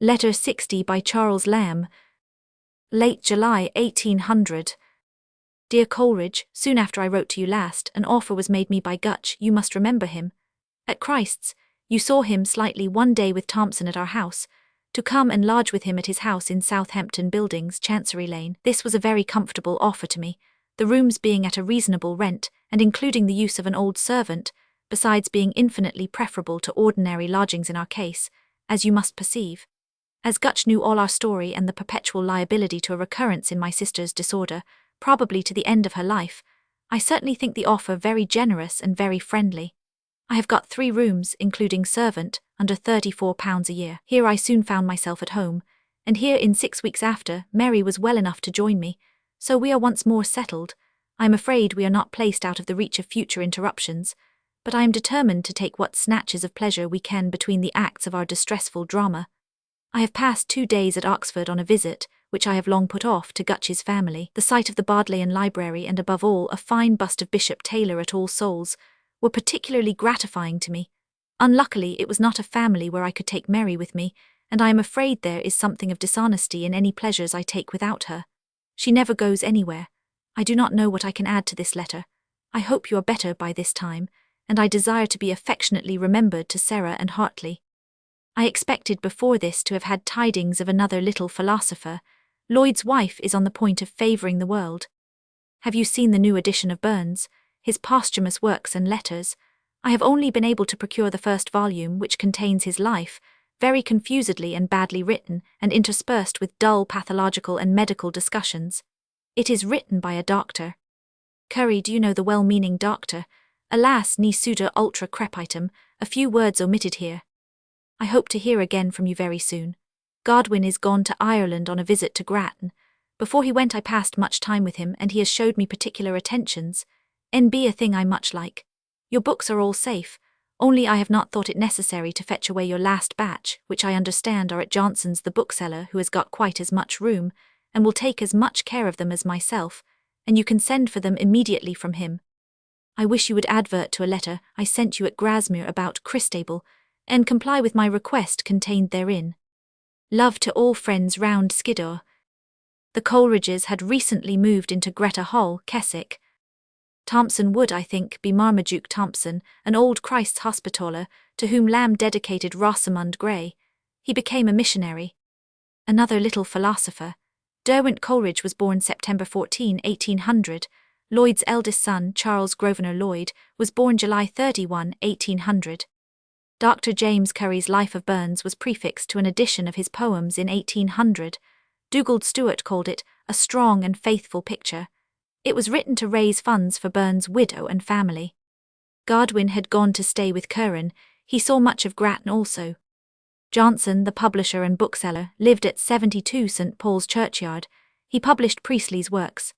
Letter 60 by Charles Lamb. Late July 1800. Dear Coleridge, soon after I wrote to you last, an offer was made me by Gutch, you must remember him. At Christ's, you saw him slightly one day with Thompson at our house, to come and lodge with him at his house in Southampton Buildings, Chancery Lane. This was a very comfortable offer to me, the rooms being at a reasonable rent, and including the use of an old servant, besides being infinitely preferable to ordinary lodgings in our case, as you must perceive. As Gutch knew all our story and the perpetual liability to a recurrence in my sister's disorder, probably to the end of her life, I certainly think the offer very generous and very friendly. I have got 3 rooms, including servant, under £34 a year. Here I soon found myself at home, and here in 6 weeks after, Mary was well enough to join me, so we are once more settled. I am afraid we are not placed out of the reach of future interruptions, but I am determined to take what snatches of pleasure we can between the acts of our distressful drama. I have passed 2 days at Oxford on a visit, which I have long put off, to Gutch's family. The sight of the Bodleian Library and above all a fine bust of Bishop Taylor at All Souls were particularly gratifying to me. Unluckily it was not a family where I could take Mary with me, and I am afraid there is something of dishonesty in any pleasures I take without her. She never goes anywhere. I do not know what I can add to this letter. I hope you are better by this time, and I desire to be affectionately remembered to Sarah and Hartley. I expected before this to have had tidings of another little philosopher. Lloyd's wife is on the point of favouring the world. Have you seen the new edition of Burns, his posthumous works and letters? I have only been able to procure the first volume, which contains his life, very confusedly and badly written, and interspersed with dull pathological and medical discussions. It is written by a doctor. Curry, do you know the well-meaning doctor? Alas, ni suda ultra crepitum, a few words omitted here. I hope to hear again from you very soon. Godwin is gone to Ireland on a visit to Grattan. Before he went I passed much time with him, and he has showed me particular attentions. N.B. a thing I much like. Your books are all safe, only I have not thought it necessary to fetch away your last batch, which I understand are at Johnson's the bookseller, who has got quite as much room, and will take as much care of them as myself, and you can send for them immediately from him. I wish you would advert to a letter I sent you at Grasmere about Christable, and comply with my request contained therein. Love to all friends round Skiddaw. The Coleridges had recently moved into Greta Hall, Keswick. Thompson would, I think, be Marmaduke Thompson, an old Christ's Hospitaller, to whom Lamb dedicated Rosamund Gray. He became a missionary. Another little philosopher. Derwent Coleridge was born September 14, 1800. Lloyd's eldest son, Charles Grosvenor Lloyd, was born July 31, 1800. Dr. James Curry's Life of Burns was prefixed to an edition of his poems in 1800. Dugald Stewart called it a strong and faithful picture. It was written to raise funds for Burns' widow and family. Godwin had gone to stay with Curran. He saw much of Grattan also. Johnson, the publisher and bookseller, lived at 72 St. Paul's Churchyard. He published Priestley's works.